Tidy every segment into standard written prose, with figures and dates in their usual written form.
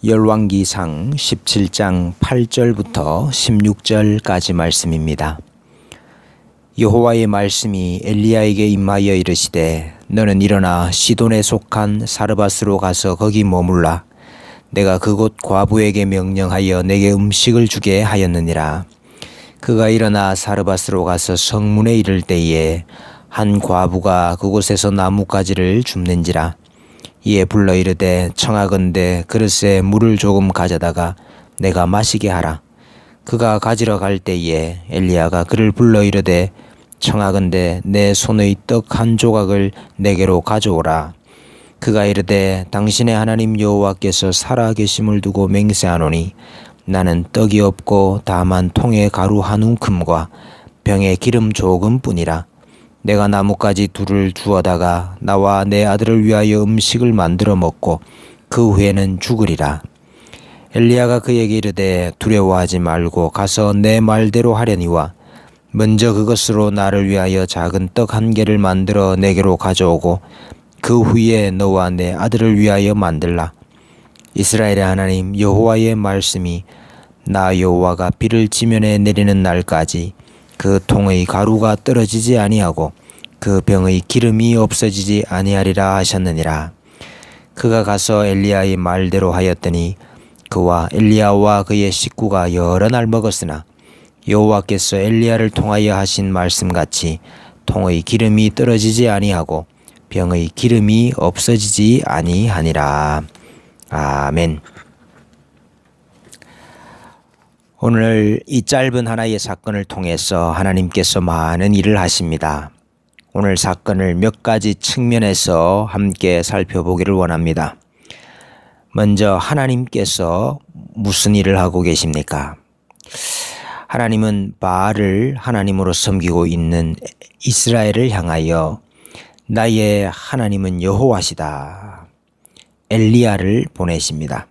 열왕기상 17장 8절부터 16절까지 말씀입니다. 여호와의 말씀이 엘리야에게 임하여 이르시되 너는 일어나 시돈에 속한 사르밧으로 가서 거기 머물라. 내가 그곳 과부에게 명령하여 내게 음식을 주게 하였느니라. 그가 일어나 사르밧으로 가서 성문에 이를 때에 한 과부가 그곳에서 나뭇가지를 줍는지라. 이에 불러 이르되 청하건대 그릇에 물을 조금 가져다가 내가 마시게 하라. 그가 가지러 갈 때에 엘리야가 그를 불러 이르되 청하건대 내 손의 떡 한 조각을 내게로 가져오라. 그가 이르되 당신의 하나님 여호와께서 살아계심을 두고 맹세하노니 나는 떡이 없고 다만 통에 가루 한 움큼과 병에 기름 조금뿐이라. 내가 나뭇가지 둘을 주어다가 나와 내 아들을 위하여 음식을 만들어 먹고 그 후에는 죽으리라. 엘리야가 그에게 이르되 두려워하지 말고 가서 내 말대로 하려니와 먼저 그것으로 나를 위하여 작은 떡 한 개를 만들어 내게로 가져오고 그 후에 너와 내 아들을 위하여 만들라. 이스라엘의 하나님 여호와의 말씀이 나 여호와가 비를 지면에 내리는 날까지 그 통의 가루가 떨어지지 아니하고 그 병의 기름이 없어지지 아니하리라 하셨느니라. 그가 가서 엘리야의 말대로 하였더니 그와 엘리야와 그의 식구가 여러 날 먹었으나 여호와께서 엘리야를 통하여 하신 말씀같이 통의 기름이 떨어지지 아니하고 병의 기름이 없어지지 아니하니라. 아멘. 오늘 이 짧은 하나의 사건을 통해서 하나님께서 많은 일을 하십니다. 오늘 사건을 몇 가지 측면에서 함께 살펴보기를 원합니다. 먼저 하나님께서 무슨 일을 하고 계십니까? 하나님은 바알을 하나님으로 섬기고 있는 이스라엘을 향하여 나의 하나님은 여호와시다. 엘리야를 보내십니다.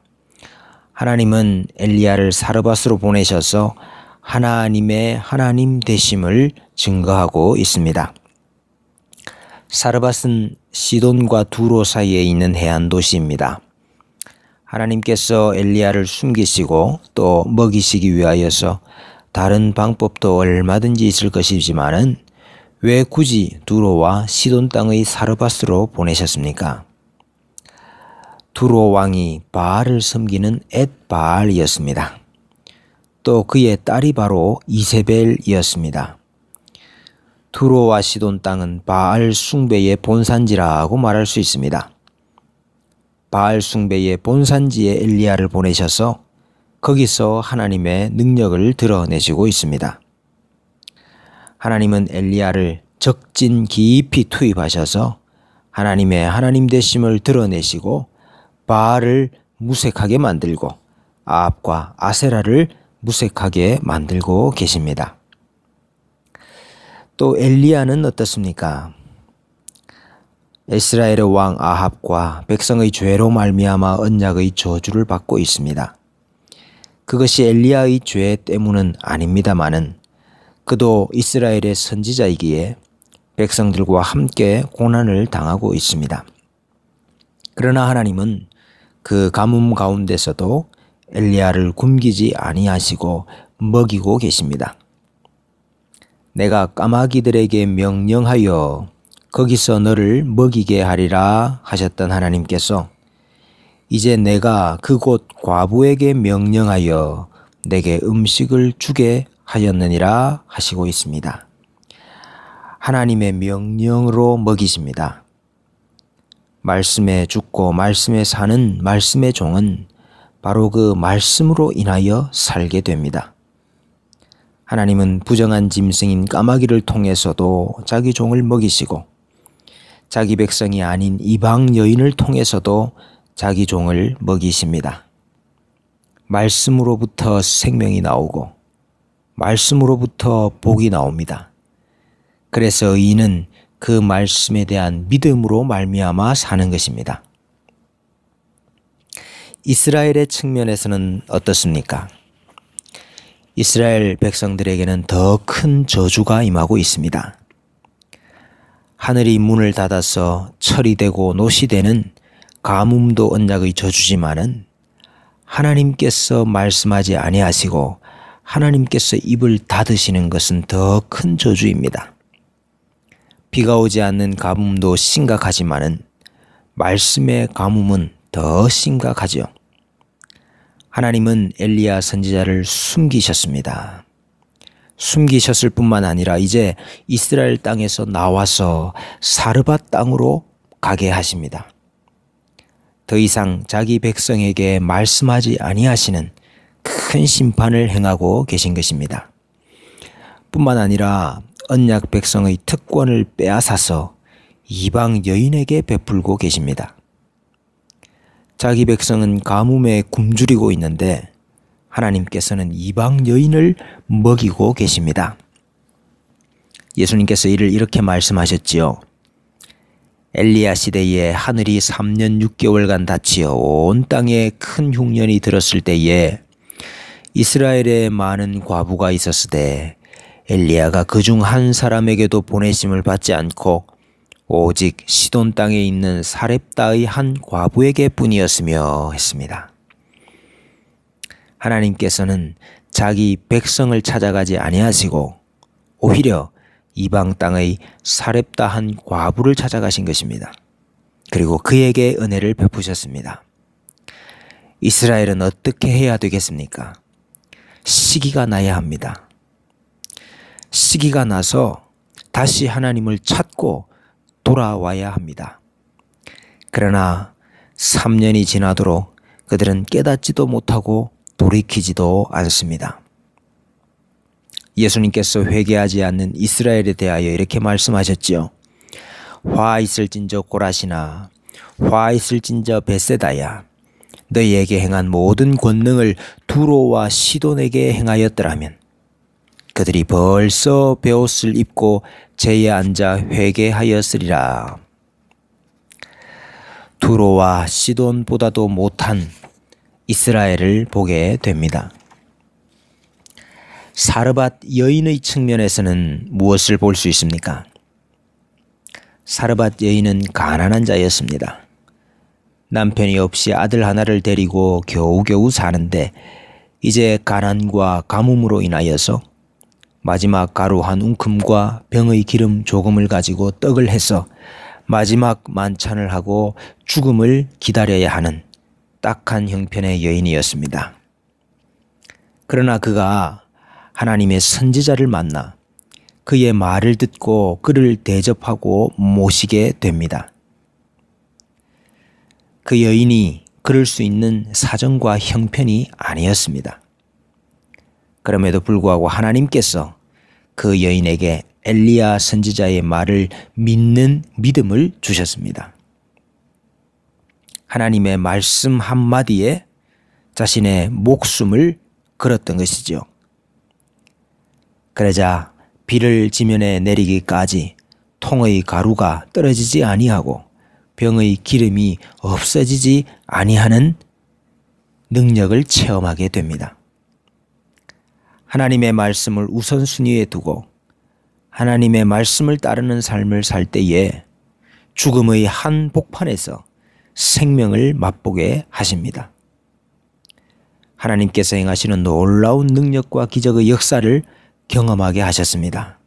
하나님은 엘리야를 사르밧으로 보내셔서 하나님의 하나님 되심을 증거하고 있습니다. 사르밧은 시돈과 두로 사이에 있는 해안 도시입니다. 하나님께서 엘리야를 숨기시고 또 먹이시기 위하여서 다른 방법도 얼마든지 있을 것이지만은 왜 굳이 두로와 시돈 땅의 사르밧으로 보내셨습니까? 두로 왕이 바알을 섬기는 엣바알이었습니다. 또 그의 딸이 바로 이세벨이었습니다. 두로와 시돈 땅은 바알 숭배의 본산지라고 말할 수 있습니다. 바알 숭배의 본산지에 엘리야를 보내셔서 거기서 하나님의 능력을 드러내시고 있습니다. 하나님은 엘리야를 적진 깊이 투입하셔서 하나님의 하나님 되심을 드러내시고 바알을 무색하게 만들고 아합과 아세라를 무색하게 만들고 계십니다. 또 엘리야는 어떻습니까? 이스라엘의 왕 아합과 백성의 죄로 말미암아 언약의 저주를 받고 있습니다. 그것이 엘리야의 죄 때문은 아닙니다마는 그도 이스라엘의 선지자이기에 백성들과 함께 고난을 당하고 있습니다. 그러나 하나님은 그 가뭄 가운데서도 엘리야를 굶기지 아니하시고 먹이고 계십니다. 내가 까마귀들에게 명령하여 거기서 너를 먹이게 하리라 하셨던 하나님께서 이제 내가 그곳 과부에게 명령하여 내게 음식을 주게 하였느니라 하시고 있습니다. 하나님의 명령으로 먹이십니다. 말씀에 죽고 말씀에 사는 말씀의 종은 바로 그 말씀으로 인하여 살게 됩니다. 하나님은 부정한 짐승인 까마귀를 통해서도 자기 종을 먹이시고 자기 백성이 아닌 이방 여인을 통해서도 자기 종을 먹이십니다. 말씀으로부터 생명이 나오고 말씀으로부터 복이 나옵니다. 그래서 의인은 그 말씀에 대한 믿음으로 말미암아 사는 것입니다. 이스라엘의 측면에서는 어떻습니까? 이스라엘 백성들에게는 더 큰 저주가 임하고 있습니다. 하늘이 문을 닫아서 철이 되고 노시 되는 가뭄도 언약의 저주지만은 하나님께서 말씀하지 아니하시고 하나님께서 입을 닫으시는 것은 더 큰 저주입니다. 비가 오지 않는 가뭄도 심각하지만은 말씀의 가뭄은 더 심각하지요. 하나님은 엘리야 선지자를 숨기셨습니다. 숨기셨을 뿐만 아니라 이제 이스라엘 땅에서 나와서 사르밧 땅으로 가게 하십니다. 더 이상 자기 백성에게 말씀하지 아니하시는 큰 심판을 행하고 계신 것입니다. 뿐만 아니라 언약 백성의 특권을 빼앗아서 이방 여인에게 베풀고 계십니다. 자기 백성은 가뭄에 굶주리고 있는데 하나님께서는 이방 여인을 먹이고 계십니다. 예수님께서 이를 이렇게 말씀하셨지요. 엘리야 시대에 하늘이 3년 6개월간 닫히어 온 땅에 큰 흉년이 들었을 때에 이스라엘에 많은 과부가 있었으되 엘리야가 그중 한 사람에게도 보내심을 받지 않고 오직 시돈 땅에 있는 사렙다의 한 과부에게 뿐이었으며 했습니다. 하나님께서는 자기 백성을 찾아가지 아니하시고 오히려 이방 땅의 사렙다 한 과부를 찾아가신 것입니다. 그리고 그에게 은혜를 베푸셨습니다. 이스라엘은 어떻게 해야 되겠습니까? 시기가 나야 합니다. 시기가 나서 다시 하나님을 찾고 돌아와야 합니다. 그러나 3년이 지나도록 그들은 깨닫지도 못하고 돌이키지도 않습니다. 예수님께서 회개하지 않는 이스라엘에 대하여 이렇게 말씀하셨지요. 화 있을진저 고라시나 화 있을진저 벳세다야 너희에게 행한 모든 권능을 두로와 시돈에게 행하였더라면 그들이 벌써 베옷을 입고 제에 앉아 회개하였으리라. 두로와 시돈보다도 못한 이스라엘을 보게 됩니다. 사르밧 여인의 측면에서는 무엇을 볼 수 있습니까? 사르밧 여인은 가난한 자였습니다. 남편이 없이 아들 하나를 데리고 겨우겨우 사는데 이제 가난과 가뭄으로 인하여서 마지막 가루 한 움큼과 병의 기름 조금을 가지고 떡을 해서 마지막 만찬을 하고 죽음을 기다려야 하는 딱한 형편의 여인이었습니다. 그러나 그가 하나님의 선지자를 만나 그의 말을 듣고 그를 대접하고 모시게 됩니다. 그 여인이 그럴 수 있는 사정과 형편이 아니었습니다. 그럼에도 불구하고 하나님께서 그 여인에게 엘리야 선지자의 말을 믿는 믿음을 주셨습니다. 하나님의 말씀 한마디에 자신의 목숨을 걸었던 것이죠. 그러자 비를 지면에 내리기까지 통의 가루가 떨어지지 아니하고 병의 기름이 없어지지 아니하는 능력을 체험하게 됩니다. 하나님의 말씀을 우선순위에 두고 하나님의 말씀을 따르는 삶을 살 때에 죽음의 한 복판에서 생명을 맛보게 하십니다. 하나님께서 행하시는 놀라운 능력과 기적의 역사를 경험하게 하셨습니다.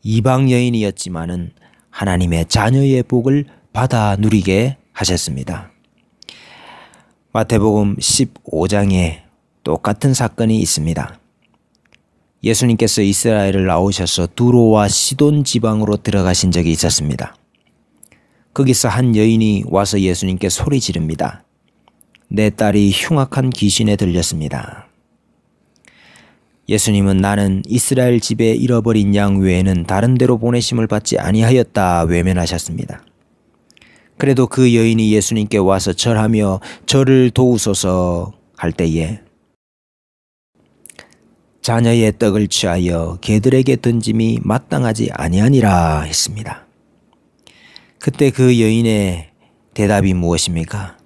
이방 여인이었지만은 하나님의 자녀의 복을 받아 누리게 하셨습니다. 마태복음 15장에 똑같은 사건이 있습니다. 예수님께서 이스라엘을 나오셔서 두로와 시돈 지방으로 들어가신 적이 있었습니다. 거기서 한 여인이 와서 예수님께 소리 지릅니다. 내 딸이 흉악한 귀신에 들렸습니다. 예수님은 나는 이스라엘 집에 잃어버린 양 외에는 다른 데로 보내심을 받지 아니하였다 외면하셨습니다. 그래도 그 여인이 예수님께 와서 절하며 저를 도우소서 할 때에 자녀의 떡을 취하여 개들에게 던짐이 마땅하지 아니하니라 했습니다. 그때 그 여인의 대답이 무엇입니까?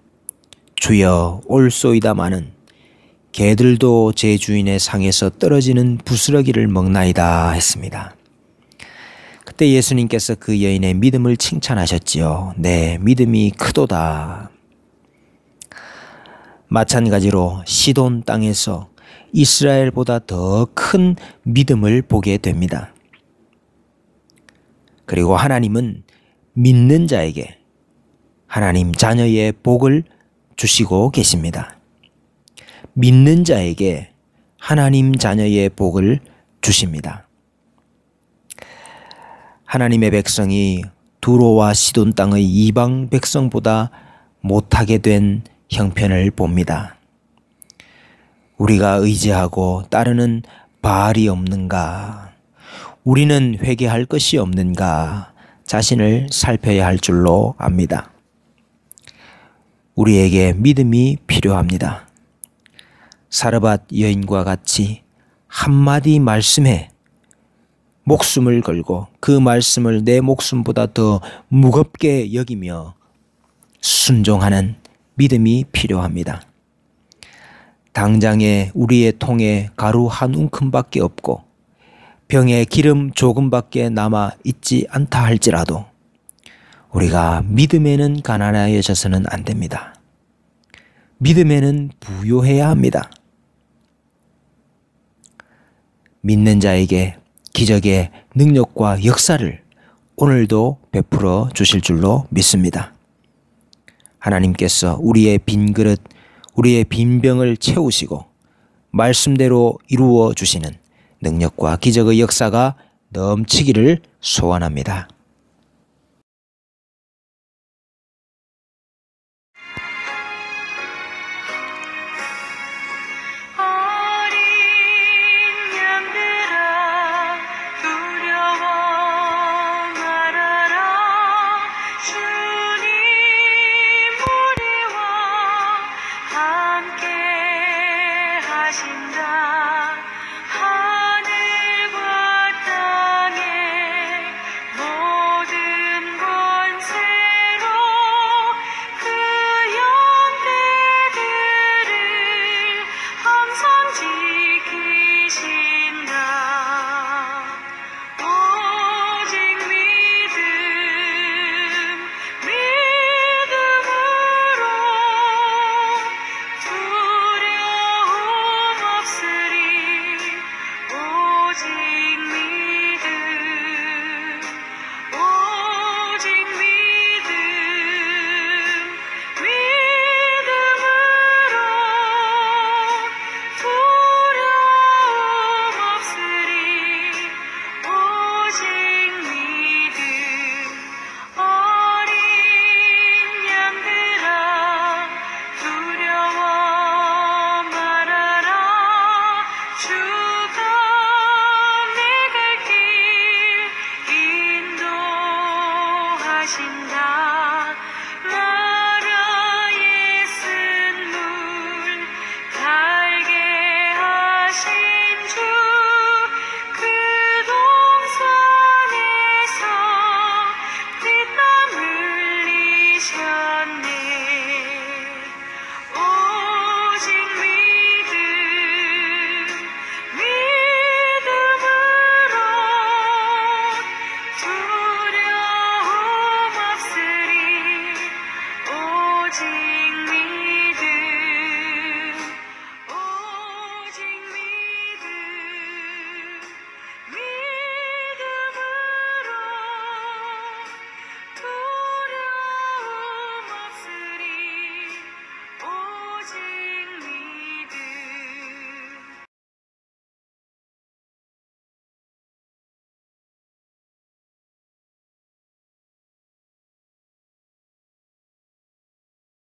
주여 올소이다마는 개들도 제 주인의 상에서 떨어지는 부스러기를 먹나이다 했습니다. 그때 예수님께서 그 여인의 믿음을 칭찬하셨지요. 내 믿음이 크도다. 마찬가지로 시돈 땅에서 이스라엘보다 더 큰 믿음을 보게 됩니다. 그리고 하나님은 믿는 자에게 하나님 자녀의 복을 주시고 계십니다. 믿는 자에게 하나님 자녀의 복을 주십니다. 하나님의 백성이 두로와 시돈 땅의 이방 백성보다 못하게 된 형편을 봅니다. 우리가 의지하고 따르는 바알이 없는가? 우리는 회개할 것이 없는가? 자신을 살펴야 할 줄로 압니다. 우리에게 믿음이 필요합니다. 사르밧 여인과 같이 한마디 말씀에 목숨을 걸고 그 말씀을 내 목숨보다 더 무겁게 여기며 순종하는 믿음이 필요합니다. 당장에 우리의 통에 가루 한 움큼밖에 없고 병에 기름 조금밖에 남아 있지 않다 할지라도 우리가 믿음에는 가난하여져서는 안 됩니다. 믿음에는 부요해야 합니다. 믿는 자에게 기적의 능력과 역사를 오늘도 베풀어 주실 줄로 믿습니다. 하나님께서 우리의 빈 그릇, 우리의 빈병을 채우시고 말씀대로 이루어 주시는 능력과 기적의 역사가 넘치기를 소원합니다.